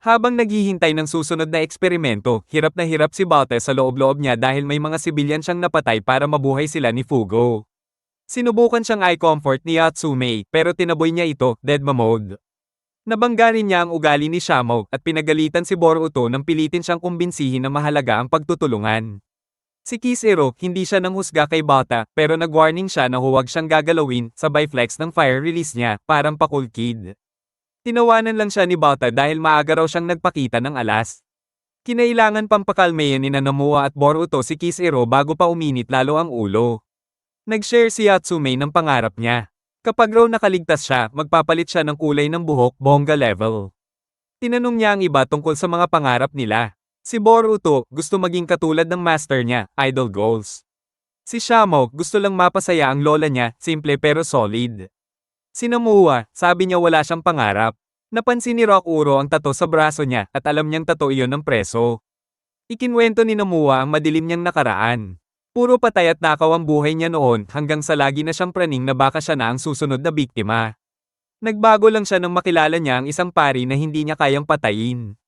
Habang naghihintay ng susunod na eksperimento, hirap na hirap si Bata sa loob-loob niya dahil may mga sibilyan siyang napatay para mabuhay sila ni Fugo. Sinubukan siyang eye comfort ni Yatsume, pero tinaboy niya ito, deadma mode. Nabangga rin niya ang ugali ni Shamo at pinagalitan si Boruto nang pilitin siyang kumbinsihin na mahalaga ang pagtutulungan. Si Kisero, hindi siya nanghusga kay Bata, pero nag-warning siya na huwag siyang gagalawin, sabay flex ng fire release niya, parang pa-cool kid. Tinawanan lang siya ni Bata dahil maaga raw siyang nagpakita ng alas. Kinailangan pampakalmayan ni Nanamuwa at Boruto si Kisero bago pa uminit lalo ang ulo. Nag-share si Yatsume ng pangarap niya. Kapag raw nakaligtas siya, magpapalit siya ng kulay ng buhok, bongga level. Tinanong niya ang iba tungkol sa mga pangarap nila. Si Boruto, gusto maging katulad ng master niya, idol goals. Si Shamo, gusto lang mapasaya ang lola niya, simple pero solid. Si Namua, sabi niya wala siyang pangarap. Napansin ni Rockuro ang tato sa braso niya at alam niyang tato iyon ng preso. Ikinwento ni Namua ang madilim niyang nakaraan. Puro patay at nakaw ang buhay niya noon hanggang sa lagi na siyang praning na baka siya na ang susunod na biktima. Nagbago lang siya nang makilala niya ang isang pari na hindi niya kayang patayin.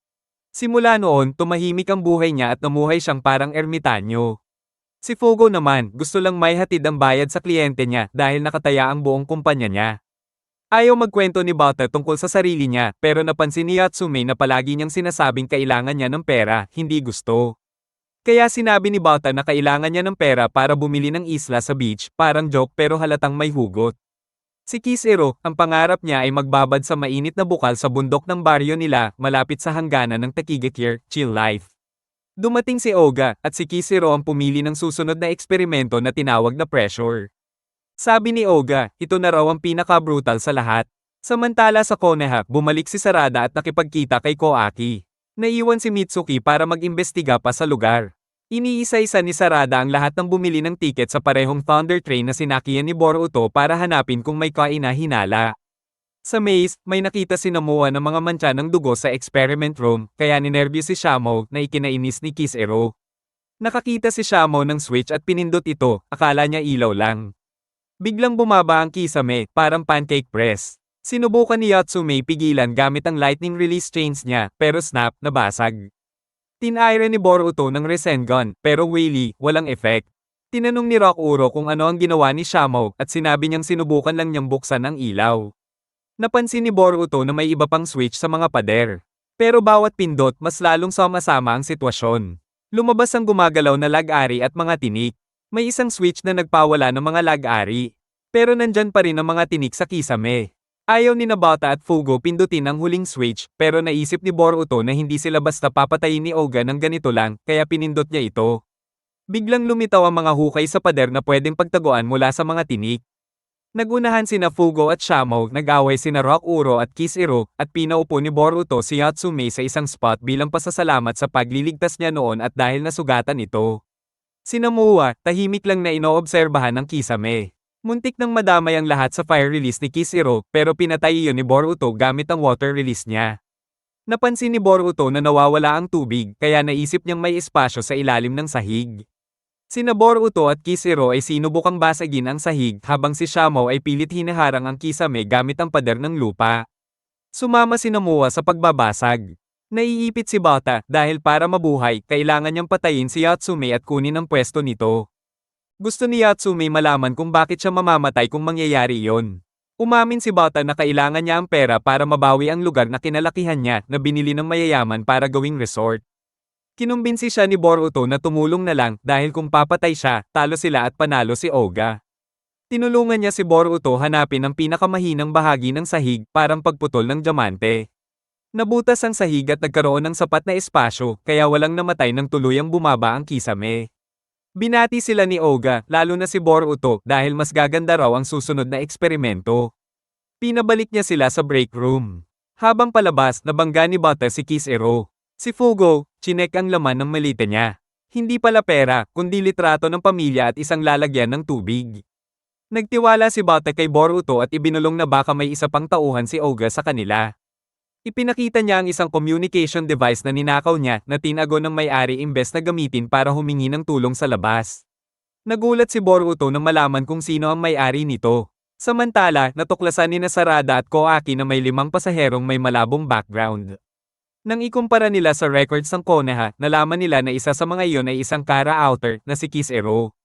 Simula noon, tumahimik ang buhay niya at namuhay siyang parang ermitanyo. Si Fugo naman, gusto lang may hatid ang bayad sa kliyente niya dahil nakataya ang buong kumpanya niya. Ayaw magkwento ni Bata tungkol sa sarili niya, pero napansin ni Yatsume na palagi niyang sinasabing kailangan niya ng pera, hindi gusto. Kaya sinabi ni Bata na kailangan niya ng pera para bumili ng isla sa beach, parang joke pero halatang may hugot. Si Kisero, ang pangarap niya ay magbabad sa mainit na bukal sa bundok ng baryo nila, malapit sa hangganan ng Takigakure, chill life. Dumating si Oga, at si Kisero ang pumili ng susunod na eksperimento na tinawag na pressure. Sabi ni Oga, ito na raw ang pinaka-brutal sa lahat. Samantala sa Konoha, bumalik si Sarada at nakipagkita kay Koaki. Naiwan si Mitsuki para mag-imbestiga pa sa lugar. Iniisa-isa ni Sarada ang lahat ng bumili ng tiket sa parehong Thunder Train na sinakyan ni Boruto para hanapin kung may kaina-hinala. Sa maze, may nakita si Namua ng mga mantsa ng dugo sa experiment room, kaya ninervyos si Shamo na ikinainis ni Kisero. Nakakita si Shamo ng switch at pinindot ito, akala niya ilaw lang. Biglang bumaba ang kisame, parang pancake press. Sinubukan ni Yatsume pigilan gamit ang lightning release chains niya, pero snap, nabasag. Tinayra ni Boruto ng Rasengan, pero walang effect. Tinanong ni Rockuro kung ano ang ginawa ni Shamo at sinabi niyang sinubukan lang niyang buksan ang ilaw. Napansin ni Boruto na may iba pang switch sa mga pader. Pero bawat pindot mas lalong sama-sama ang sitwasyon. Lumabas ang gumagalaw na lag-ari at mga tinik. May isang switch na nagpawala ng mga lag-ari. Pero nandyan pa rin ang mga tinik sa kisame. Ayaw ni Nabata at Fugo pindutin ang huling switch, pero naisip ni Boruto na hindi sila basta papatayin ni Oga ng ganito lang, kaya pinindot niya ito. Biglang lumitaw ang mga hukay sa pader na pwedeng pagtaguan mula sa mga tinik. Nagunahan sina Fugo at Shamo, nag-away sina Rockuro at Kisero, at pinaupo ni Boruto si Yatsume sa isang spot bilang pasasalamat sa pagliligtas niya noon at dahil nasugatan ito. Si Namua, tahimik lang na inoobserbahan ng kisame. Muntik nang madamay ang lahat sa fire release ni Kisero, pero pinatay iyon ni Boruto gamit ang water release niya. Napansin ni Boruto na nawawala ang tubig, kaya naisip niyang may espasyo sa ilalim ng sahig. Sina Boruto at Kisero ay sinubukang basagin ang sahig habang si Shamo ay pilit hinaharang ang kisame gamit ang pader ng lupa. Sumama si Namua sa pagbabasag. Naiipit si Bata dahil para mabuhay, kailangan niyang patayin si Yatsume at kunin ang pwesto nito. Gusto ni Yatsume malaman kung bakit siya mamamatay kung mangyayari iyon. Umamin si Bata na kailangan niya ang pera para mabawi ang lugar na kinalakihan niya na binili ng mayayaman para gawing resort. Kinumbinsi siya ni Boruto na tumulong na lang dahil kung papatay siya, talo sila at panalo si Oga. Tinulungan niya si Boruto hanapin ang pinakamahinang bahagi ng sahig parang pagputol ng diamante. Nabutas ang sahig at nagkaroon ng sapat na espasyo kaya walang namatay nang tuluyang bumaba ang kisame. Binati sila ni Oga, lalo na si Boruto, dahil mas gaganda raw ang susunod na eksperimento. Pinabalik niya sila sa break room. Habang palabas, nabangga ni Bata si Kisero. Si Fugo, chinek ang laman ng malita niya. Hindi pala pera, kundi litrato ng pamilya at isang lalagyan ng tubig. Nagtiwala si Bata kay Boruto at ibinulong na baka may isa pang tauhan si Oga sa kanila. Ipinakita niya ang isang communication device na ninakaw niya na tinago ng may-ari imbes na gamitin para humingi ng tulong sa labas. Nagulat si Boruto nang malaman kung sino ang may-ari nito. Samantala, natuklasan ni Sarada at Koaki na may 5 pasaherong may malabong background. Nang ikumpara nila sa records ng Konoha, nalaman nila na isa sa mga iyon ay isang kara-outer na si Kisero.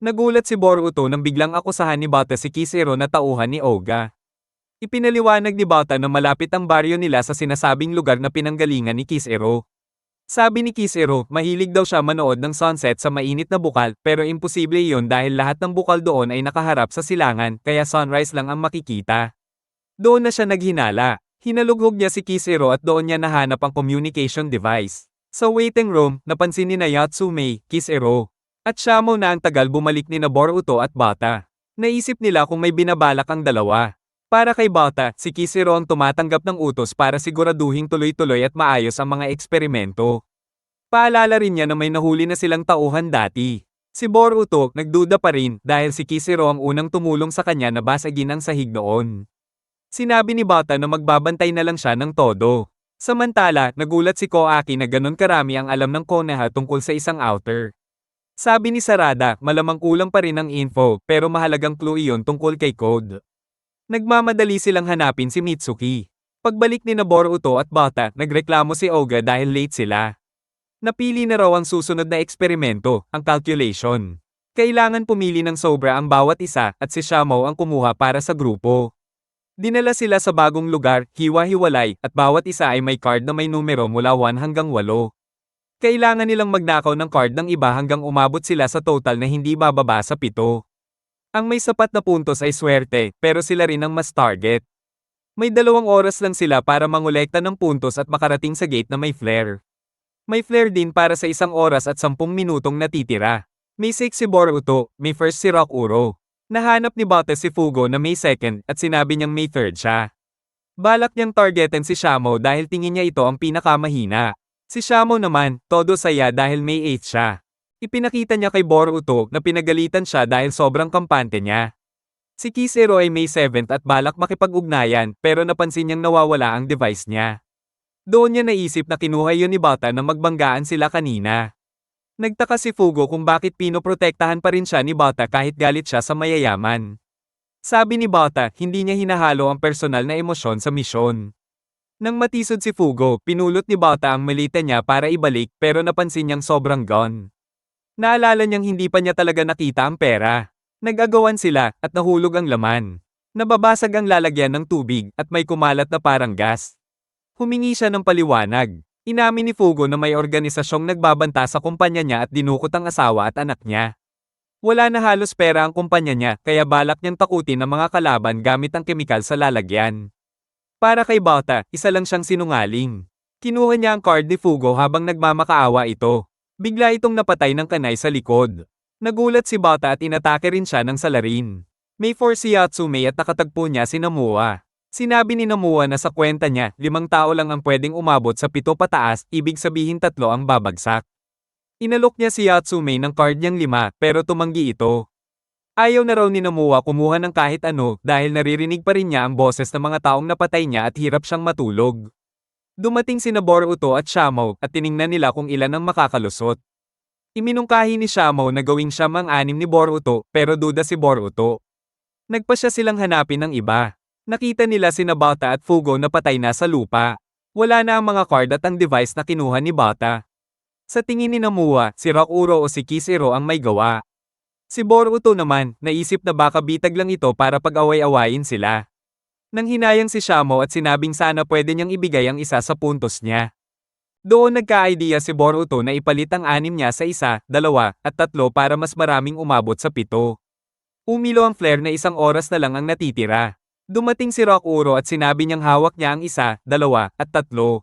Nagulat si Boruto nang biglang akusahan ni Bata si Kisero na tauhan ni Oga. Ipinaliwanag ni Bata na malapit ang baryo nila sa sinasabing lugar na pinanggalingan ni Kisero. Sabi ni Kisero, mahilig daw siya manood ng sunset sa mainit na bukal pero imposible iyon dahil lahat ng bukal doon ay nakaharap sa silangan kaya sunrise lang ang makikita. Doon na siya naghinala. Hinalughog niya si Kisero at doon niya nahanap ang communication device. Sa waiting room, napansin ni Yatsume, Kisero, at Shamo na ang tagal bumalik ni Boruto at Bata. Naisip nila kung may binabalak ang dalawa. Para kay Bata, si Kisero ang tumatanggap ng utos para siguraduhing tuloy-tuloy at maayos ang mga eksperimento. Paalala rin niya na may nahuli na silang tauhan dati. Si Boruto, nagduda pa rin dahil si Kisero ang unang tumulong sa kanya na basagin ang sahig noon. Sinabi ni Bata na magbabantay na lang siya ng todo. Samantala, nagulat si Koaki na ganon karami ang alam ng Konoha tungkol sa isang outer. Sabi ni Sarada, malamang kulang pa rin ang info pero mahalagang clue iyon tungkol kay Code. Nagmamadali silang hanapin si Mitsuki. Pagbalik ni Boruto at Bata, nagreklamo si Oga dahil late sila. Napili na raw ang susunod na eksperimento, ang calculation. Kailangan pumili ng sobra ang bawat isa at si Shamo ang kumuha para sa grupo. Dinala sila sa bagong lugar, hiwa-hiwalay, at bawat isa ay may card na may numero mula 1 hanggang 8. Kailangan nilang magnakaw ng card ng iba hanggang umabot sila sa total na hindi bababa sa 7. Ang may sapat na puntos ay swerte, pero sila rin ang mas target. May 2 oras lang sila para mangolekta ng puntos at makarating sa gate na may flare. May flare din para sa 1 oras at 10 minutong natitira. May 6 si Boruto, may first si Rockuro. Nahanap ni Bata si Fugo na may second at sinabi niyang may third siya. Balak niyang targetin si Shamo dahil tingin niya ito ang pinakamahina. Si Shamo naman, todo saya dahil may 8 siya. Ipinakita niya kay Boruto na pinagalitan siya dahil sobrang kampante niya. Si Kisero ay may 7th at balak makipag-ugnayan pero napansin niyang nawawala ang device niya. Doon niya naisip na kinuha yun ni Bata na magbanggaan sila kanina. Nagtaka si Fugo kung bakit pinoprotektahan pa rin siya ni Bata kahit galit siya sa mayayaman. Sabi ni Bata, hindi niya hinahalo ang personal na emosyon sa misyon. Nang matisod si Fugo, pinulot ni Bata ang malita niya para ibalik pero napansin niyang sobrang gone. Naalala niyang hindi pa niya talaga nakita ang pera. Nag-agawan sila at nahulog ang laman. Nababasag ang lalagyan ng tubig at may kumalat na parang gas. Humingi siya ng paliwanag. Inamin ni Fugo na may organisasyong nagbabanta sa kumpanya niya at dinukot ang asawa at anak niya. Wala na halos pera ang kumpanya niya kaya balak niyang takutin ang mga kalaban gamit ang kemikal sa lalagyan. Para kay Bata, isa lang siyang sinungaling. Kinuha niya ang card ni Fugo habang nagmamakaawa ito. Bigla itong napatay ng kanay sa likod. Nagulat si Bata at inatake rin siya ng salarin. May 4 si Yatsume at nakatagpo niya si Nomura. Sinabi ni Nomura na sa kwenta niya, 5 tao lang ang pwedeng umabot sa 7 pataas, ibig sabihin 3 ang babagsak. Inalok niya si Yatsume ng card niyang 5 pero tumanggi ito. Ayaw na raw ni Nomura kumuha ng kahit ano dahil naririnig pa rin niya ang boses ng mga taong napatay niya at hirap siyang matulog. Dumating sina Boruto at Shamo at tiningnan nila kung ilan ang makakalusot. Iminungkahi ni Shamo na gawing siyam ang 6 ni Boruto pero duda si Boruto. Nagpasya silang hanapin ng iba. Nakita nila sina Bata at Fugo na patay na sa lupa. Wala na ang mga card at ang device na kinuha ni Bata. Sa tingin ni Nomura, si Rockuro o si Kisero ang may gawa. Si Boruto naman, naisip na baka bitag lang ito para pag-away-awayin sila. Nang hinayang si Shamo at sinabing sana pwede niyang ibigay ang isa sa puntos niya. Doon nagka-idea si Boruto na ipalit ang 6 niya sa 1, 2, at 3 para mas maraming umabot sa 7. Umilo ang flare na 1 oras na lang ang natitira. Dumating si Rockuro at sinabi niyang hawak niya ang 1, 2, at 3.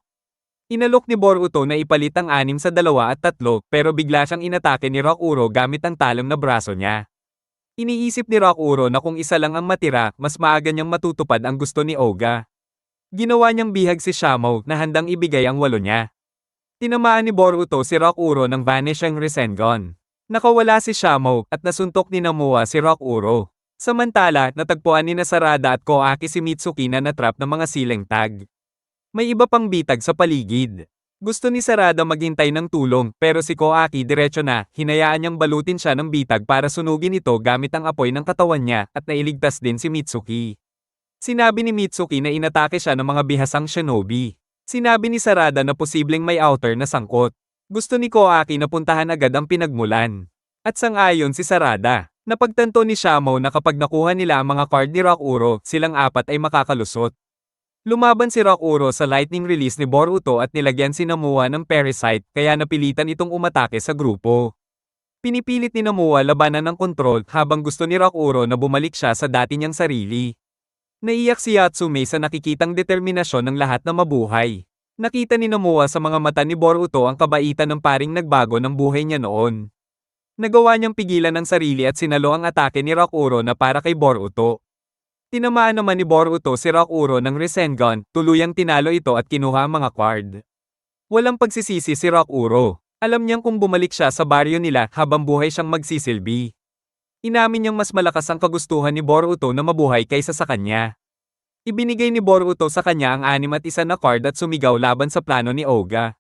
Inalok ni Boruto na ipalit ang 6 sa 2 at 3 pero bigla siyang inatake ni Rockuro gamit ang talam na braso niya. Iniisip ni Rockuro na kung isa lang ang matira, mas maaga niyang matutupad ang gusto ni Oga. Ginawa niyang bihag si Shamo na handang ibigay ang 8 niya. Tinamaan ni Boruto si Rockuro ng Vanishing Rasengan. Nakawala si Shamo at nasuntok ni Nomura si Rockuro. Samantala, natagpuan ni Sarada at Koaki si Mitsuki na natrap ng mga ceiling tag. May iba pang bitag sa paligid. Gusto ni Sarada maghintay ng tulong pero si Koaki diretso na, hinayaan niyang balutin siya ng bitag para sunugin ito gamit ang apoy ng katawan niya at nailigtas din si Mitsuki. Sinabi ni Mitsuki na inatake siya ng mga bihasang shinobi. Sinabi ni Sarada na posibleng may outer na sangkot. Gusto ni Koaki na puntahan agad ang pinagmulan. At sang-ayon si Sarada. Napagtanto ni Shamo na kapag nakuha nila ang mga card ni Rockuro, silang apat ay makakalusot. Lumaban si Rockuro sa lightning release ni Boruto at nilagyan si Namua ng parasite kaya napilitan itong umatake sa grupo. Pinipilit ni Namua labanan ng kontrol habang gusto ni Rockuro na bumalik siya sa dati niyang sarili. Naiyak si Yatsume sa nakikitang determinasyon ng lahat na mabuhay. Nakita ni Namua sa mga mata ni Boruto ang kabaitan ng paring nagbago ng buhay niya noon. Nagawa niyang pigilan ang sarili at sinalo ang atake ni Rockuro na para kay Boruto. Tinamaan naman ni Boruto si Rockuro ng Rasengan, tuluyang tinalo ito at kinuha ang mga card. Walang pagsisisi si Rockuro. Alam niyang kung bumalik siya sa baryo nila habang buhay siyang magsisilbi. Inamin niyang mas malakas ang kagustuhan ni Boruto na mabuhay kaysa sa kanya. Ibinigay ni Boruto sa kanya ang 6 na card at sumigaw laban sa plano ni Oga.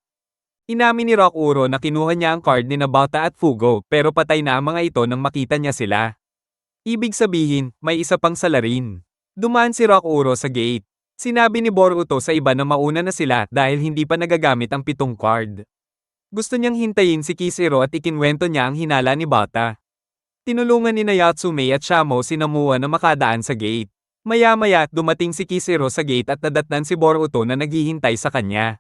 Inamin ni Rockuro na kinuha niya ang card ni Nabata at Fugo pero patay na ang mga ito nang makita niya sila. Ibig sabihin, may isa pang salarin. Dumaan si Rockuro sa gate. Sinabi ni Boruto sa iba na mauna na sila dahil hindi pa nagagamit ang 7 card. Gusto niyang hintayin si Kishiro at ikinwento niya ang hinala ni Bata. Tinulungan ni Yatsume at Shamo si Namua na makadaan sa gate. Maya-maya, dumating si Kishiro sa gate at nadatnan si Boruto na naghihintay sa kanya.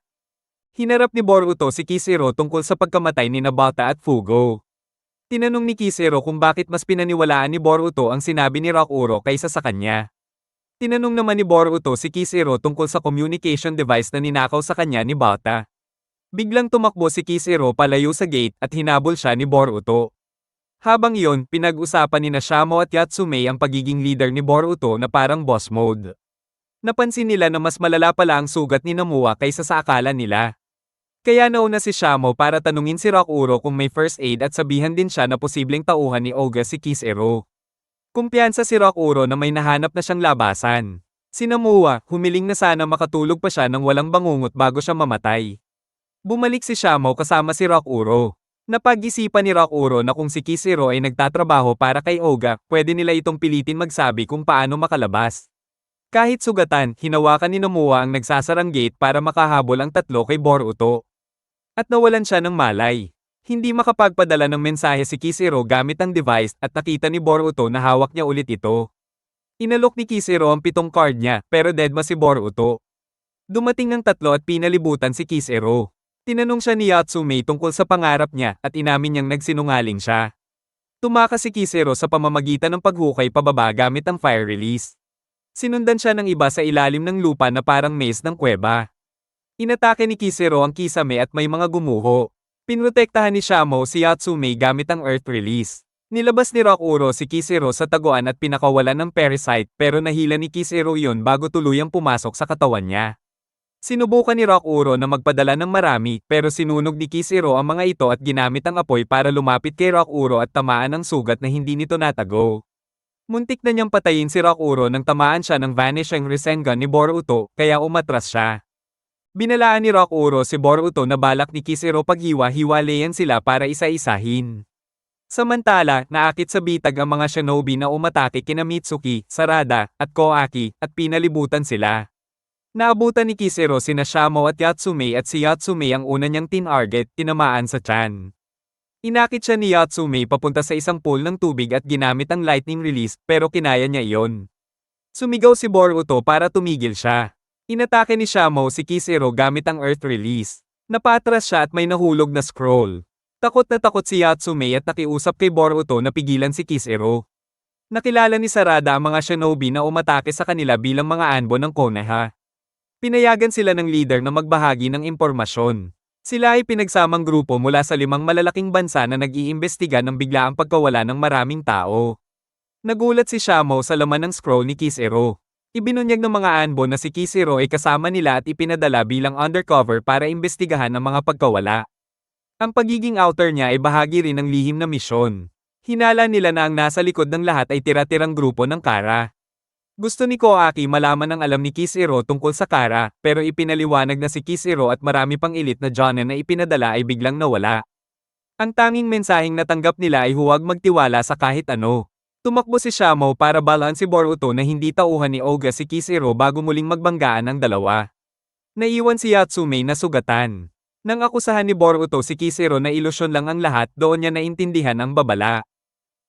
Hinarap ni Boruto si Kishiro tungkol sa pagkamatay ni Nabata at Fugo. Tinanong ni Kishiro kung bakit mas pinaniwalaan ni Boruto ang sinabi ni Rockuro kaysa sa kanya. Tinanong naman ni Boruto si Kishiro tungkol sa communication device na ninakaw sa kanya ni Bata. Biglang tumakbo si Kishiro palayo sa gate at hinabol siya ni Boruto. Habang iyon, pinag-usapan ni Shamo at Yatsume ang pagiging leader ni Boruto na parang boss mode. Napansin nila na mas malala pala ang sugat ni Namua kaysa sa akala nila. Kaya nauna si Shamo para tanungin si Rockuro kung may first aid at sabihan din siya na posibleng tauhan ni Oga si Kishiro. Kumpiyansa si Rockuro na may nahanap na siyang labasan. Si Namua, humiling na sana makatulog pa siya nang walang bangungot bago siya mamatay. Bumalik si Shamo kasama si Rockuro. Napag-isipan ni Rockuro na kung si Kishiro ay nagtatrabaho para kay Oga, pwede nila itong pilitin magsabi kung paano makalabas. Kahit sugatan, hinawakan ni Namua ang nagsasarang gate para makahabol ang tatlo kay Boruto. At nawalan siya ng malay. Hindi makapagpadala ng mensahe si Kishiro gamit ang device at nakita ni Boruto na hawak niya ulit ito. Inalok ni Kishiro ang 7 card niya pero deadma si Boruto. Dumating ng tatlo at pinalibutan si Kishiro. Tinanong siya ni Yatsume tungkol sa pangarap niya at inamin niyang nagsinungaling siya. Tumakas si Kishiro sa pamamagitan ng paghukay pababa gamit ang fire release. Sinundan siya ng iba sa ilalim ng lupa na parang maze ng kuweba. Inatake ni Kishiro ang kisame at may mga gumuho. Pinrotektahan ni Shamo si Yatsume gamit ang earth release. Nilabas ni Rockuro si Kishiro sa taguan at pinakawalan ng parasite pero nahila ni Kishiro iyon bago tuluyang pumasok sa katawan niya. Sinubukan ni Rockuro na magpadala ng marami pero sinunog ni Kishiro ang mga ito at ginamit ang apoy para lumapit kay Rockuro at tamaan ang sugat na hindi nito natago. Muntik na niyang patayin si Rockuro nang tamaan siya ng vanishing Rasengan ni Boruto kaya umatras siya. Binalaan ni Rockuro si Boruto na balak ni Kishiro paghiwa-hiwalayan sila para isa-isahin. Samantala, naakit sa bitag ang mga shinobi na umatake kina Mitsuki, Sarada, at Koaki, at pinalibutan sila. Naabutan ni Kishiro sina Shamo at Yatsume at si Yatsume ang una niyang tinarget, tinamaan sa tiyan. Inakit siya ni Yatsume papunta sa isang pool ng tubig at ginamit ang lightning release pero kinaya niya iyon. Sumigaw si Boruto para tumigil siya. Inatake ni Shamo si Kishiro gamit ang earth release. Napatras siya at may nahulog na scroll. Takot na takot si Yatsume at nakiusap kay Boruto na pigilan si Kishiro. Nakilala ni Sarada ang mga shinobi na umatake sa kanila bilang mga anbo ng Konoha. Pinayagan sila ng leader na magbahagi ng impormasyon. Sila ay pinagsamang grupo mula sa 5 malalaking bansa na nag-iimbestiga ng biglaang pagkawala ng maraming tao. Nagulat si Shamo sa laman ng scroll ni Kishiro. Ibinunyag ng mga anbo na si Kishiro ay kasama nila at ipinadala bilang undercover para imbestigahan ang mga pagkawala. Ang pagiging outer niya ay bahagi rin ng lihim na misyon. Hinala nila na ang nasa likod ng lahat ay tira-tirang grupo ng Kara. Gusto ni Koaki malaman ang alam ni Kishiro tungkol sa Kara, pero ipinaliwanag na si Kishiro at marami pang elite na jonin na ipinadala ay biglang nawala. Ang tanging mensaheng natanggap nila ay huwag magtiwala sa kahit ano. Tumakbo si Shamo para balaan si Boruto na hindi tauhan ni Oga si Kishiro bago muling magbanggaan ang dalawa. Naiwan si Yatsume na sugatan. Nang akusahan ni Boruto si Kisero na ilusyon lang ang lahat, doon niya naintindihan ang babala.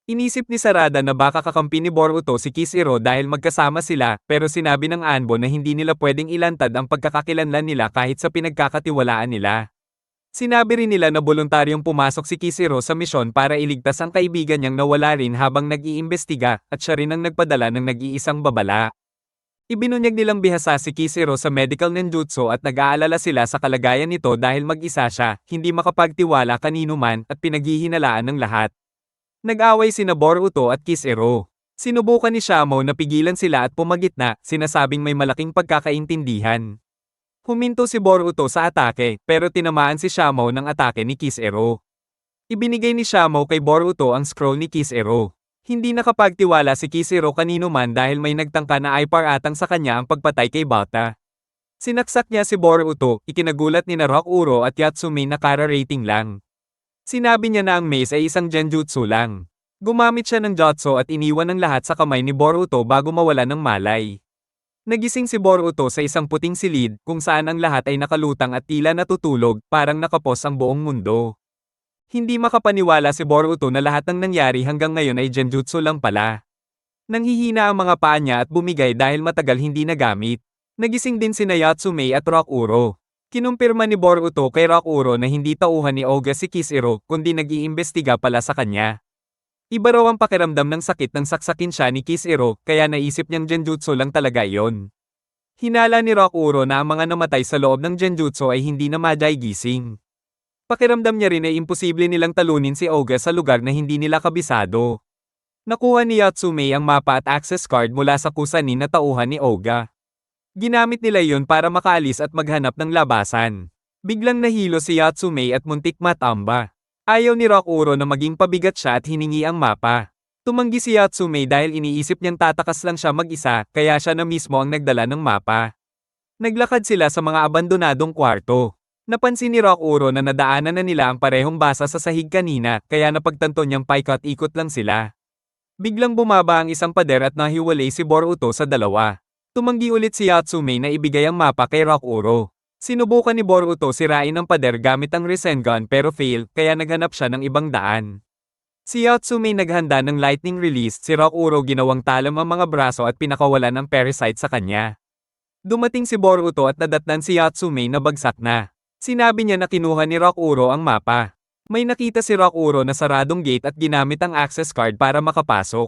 Inisip ni Sarada na baka kakampi ni Boruto si Kisero dahil magkasama sila, pero sinabi ng Anbo na hindi nila pwedeng ilantad ang pagkakakilanlan nila kahit sa pinagkakatiwalaan nila. Sinabi rin nila na voluntaryong pumasok si Kisero sa misyon para iligtas ang kaibigan niyang nawala rin habang nag-iimbestiga, at siya rin ang nagpadala ng nag-iisang babala. Ibinunyag nilang bihasa si Kisero sa medical ninjutsu at nag-aalala sila sa kalagayan nito dahil mag-isa siya, hindi makapagtiwala kanino man, at pinaghihinalaan ng lahat. Nag-away sina Boruto at Kisero. Sinubukan ni Shamo na pigilan sila at pumagitna, sinasabing may malaking pagkakaintindihan. Huminto si Boruto sa atake, pero tinamaan si Shamo ng atake ni Kisero. Ibinigay ni Shamo kay Boruto ang scroll ni Kisero. Hindi nakapagtiwala si Kisero kanino man dahil may nagtangka na ay paratang sa kanya ang pagpatay kay Bata. Sinaksak niya si Boruto, ikinagulat ni Rock Uro at Yatsume na kara-rating lang. Sinabi niya na ang mace ay isang genjutsu lang. Gumamit siya ng jutsu at iniwan ang lahat sa kamay ni Boruto bago mawala ng malay. Nagising si Boruto sa isang puting silid kung saan ang lahat ay nakalutang at tila natutulog, parang nakapos ang buong mundo. Hindi makapaniwala si Boruto na lahat ng nangyari hanggang ngayon ay genjutsu lang pala. Nanghihina ang mga paa niya at bumigay dahil matagal hindi nagamit. Nagising din sina Yatsume at Rock Uro. Kinumpirma ni Boruto kay Rock Uro na hindi tauhan ni Oga si Kisero kundi nag-iimbestiga pala sa kanya. Iba raw ang pakiramdam ng sakit nang saksakin siya ni Kisero, kaya naisip niyang genjutsu lang talaga iyon. Hinala ni Rock Uro na ang mga namatay sa loob ng genjutsu ay hindi na maday gising. Pakiramdam niya rin ay imposible nilang talunin si Oga sa lugar na hindi nila kabisado. Nakuha ni Yatsume ang mapa at access card mula sa kusanin na tauhan ni Oga. Ginamit nila iyon para makaalis at maghanap ng labasan. Biglang nahilo si Yatsume at muntik matamba. Ayaw ni Rock Uro na maging pabigat siya at hiningi ang mapa. Tumanggi si Yatsume dahil iniisip niyang tatakas lang siya mag-isa, kaya siya na mismo ang nagdala ng mapa. Naglakad sila sa mga abandonadong kwarto. Napansin ni Rock Uro na nadaanan na nila ang parehong basa sa sahig kanina, kaya napagtanto niyang paikot-ikot lang sila. Biglang bumaba ang isang pader at nahiwalay si Boruto sa dalawa. Tumanggi ulit si Yatsume na ibigay ang mapa kay Rock Uro. Sinubukan ni Boruto sirain ang pader gamit ang Rasengan pero fail, kaya naghanap siya ng ibang daan. Si Yatsume naghanda ng lightning release, si Rock Uro ginawang talam ang mga braso at pinakawalan ng parasite sa kanya. Dumating si Boruto at nadatnan si Yatsume na bagsak na. Sinabi niya na kinuha ni Rock Uro ang mapa. May nakita si Rock Uro na saradong gate at ginamit ang access card para makapasok.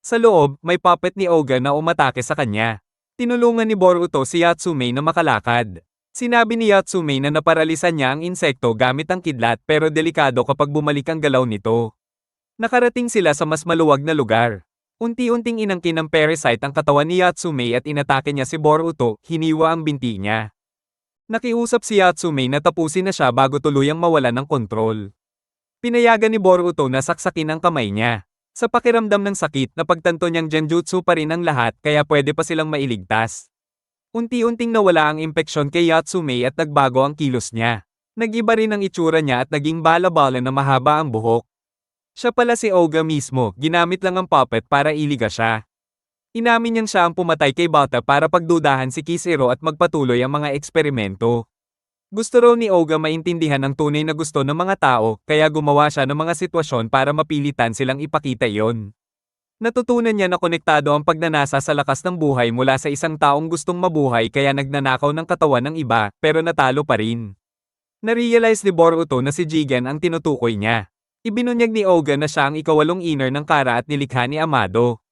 Sa loob, may puppet ni Oga na umatake sa kanya. Tinulungan ni Boruto si Yatsume na makalakad. Sinabi ni Yatsume na naparalisan niya ang insekto gamit ang kidlat pero delikado kapag bumalik ang galaw nito. Nakarating sila sa mas maluwag na lugar. Unti-unting inangkin ng parasite ang katawan ni Yatsume at inatake niya si Boruto, hiniwa ang binti niya. Nakiusap si Yatsume na tapusin na siya bago tuluyang mawalan ng kontrol. Pinayagan ni Boruto na saksakin ang kamay niya. Sa pakiramdam ng sakit, napagtanto niyang genjutsu pa rin ang lahat kaya pwede pa silang mailigtas. Unti-unting nawala ang impeksyon kay Yatsume at nagbago ang kilos niya. Nag-iba rin ang itsura niya at naging bala-bala na mahaba ang buhok. Siya pala si Oga mismo, ginamit lang ang puppet para iliga siya. Inamin niyang siya ang pumatay kay Bata para pagdudahan si Kisero at magpatuloy ang mga eksperimento. Gusto raw ni Oga maintindihan ang tunay na gusto ng mga tao, kaya gumawa siya ng mga sitwasyon para mapilitan silang ipakita iyon. Natutunan niya na konektado ang pagnanasa sa lakas ng buhay mula sa isang taong gustong mabuhay kaya nagnanakaw ng katawan ng iba, pero natalo pa rin. Narealize ni Boruto na si Jigen ang tinutukoy niya. Ibinunyag ni Oga na siya ang ikawalong inner ng Kara at nilikha ni Amado.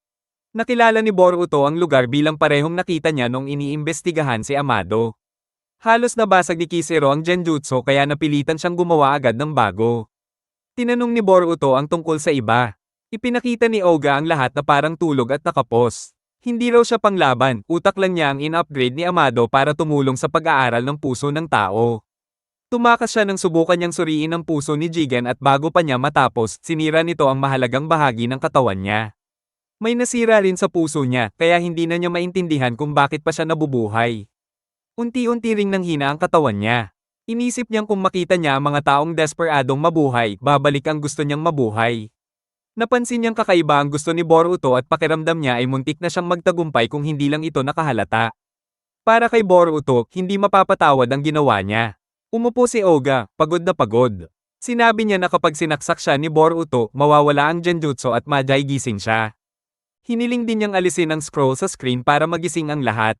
Nakilala ni Boruto ang lugar bilang parehong nakita niya nung iniimbestigahan si Amado. Halos nabasag ni Kisero ang genjutsu kaya napilitan siyang gumawa agad ng bago. Tinanong ni Boruto ang tungkol sa iba. Ipinakita ni Oga ang lahat na parang tulog at nakapos. Hindi raw siya panglaban, utak lang niya ang in-upgrade ni Amado para tumulong sa pag-aaral ng puso ng tao. Tumakas siya nang subukan niyang suriin ang puso ni Jigen at bago pa niya matapos, sinira nito ang mahalagang bahagi ng katawan niya. May nasira rin sa puso niya, kaya hindi na niya maintindihan kung bakit pa siya nabubuhay. Unti-unti ring nanghina ang katawan niya. Inisip niyang kung makita niya ang mga taong desperadong mabuhay, babalik ang gusto niyang mabuhay. Napansin niyang kakaiba ang gusto ni Boruto at pakiramdam niya ay muntik na siyang magtagumpay kung hindi lang ito nakahalata. Para kay Boruto, hindi mapapatawad ang ginawa niya. Umupo si Oga, pagod na pagod. Sinabi niya na kapag sinaksak siya ni Boruto, mawawala ang Genjutsu at gising siya. Hiniling din niyang alisin ang scroll sa screen para magising ang lahat.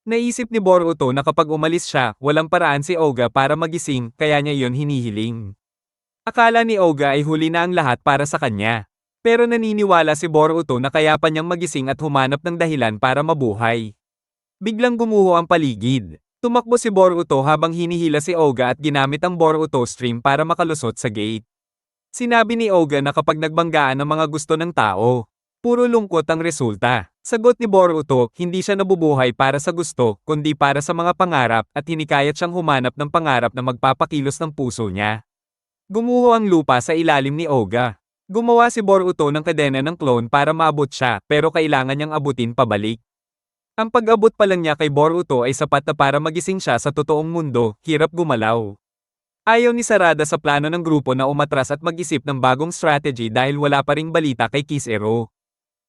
Naisip ni Boruto na kapag umalis siya, walang paraan si Oga para magising, kaya niya iyon hinihiling. Akala ni Oga ay huli na ang lahat para sa kanya. Pero naniniwala si Boruto na kaya pa niyang magising at humanap ng dahilan para mabuhay. Biglang gumuho ang paligid. Tumakbo si Boruto habang hinihila si Oga at ginamit ang Boruto stream para makalusot sa gate. Sinabi ni Oga na kapag nagbanggaan ang mga gusto ng tao, puro lungkot ang resulta. Sagot ni Boruto, hindi siya nabubuhay para sa gusto, kundi para sa mga pangarap at hinikayat siyang humanap ng pangarap na magpapakilos ng puso niya. Gumuho ang lupa sa ilalim ni Oga. Gumawa si Boruto ng kadena ng clone para maabot siya, pero kailangan niyang abutin pabalik. Ang pag-abot pa lang niya kay Boruto ay sapat na para magising siya sa totoong mundo, hirap gumalaw. Ayaw ni Sarada sa plano ng grupo na umatras at mag-isip ng bagong strategy dahil wala pa ring balita kay Kiss-ero.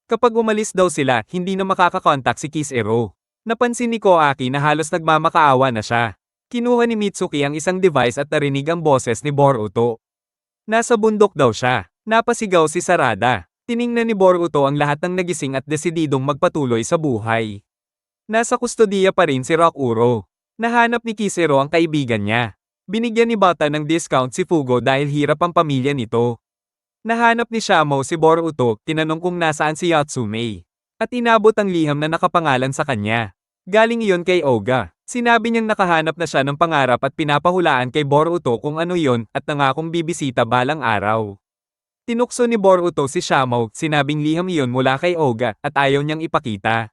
Kapag umalis daw sila, hindi na makakakontak si Kiss-ero. Napansin ni Koaki na halos nagmamakaawa na siya. Kinuha ni Mitsuki ang isang device at narinig ang boses ni Boruto. Nasa bundok daw siya. Napasigaw si Sarada. Tiningnan ni Boruto ang lahat ng nagising at desididong magpatuloy sa buhay. Nasa kustodiya pa rin si Rockuro. Nahanap ni Kiss-ero ang kaibigan niya. Binigyan ni Bata ng discount si Fugo dahil hirap ang pamilya nito. Nahanap ni Shamo si Boruto, tinanong kung nasaan si Yatsume. At inabot ang liham na nakapangalan sa kanya. Galing iyon kay Oga. Sinabi niyang nakahanap na siya ng pangarap at pinapahulaan kay Boruto kung ano iyon at nangakong bibisita balang araw. Tinukso ni Boruto si Shamo, sinabing liham iyon mula kay Oga at ayaw niyang ipakita.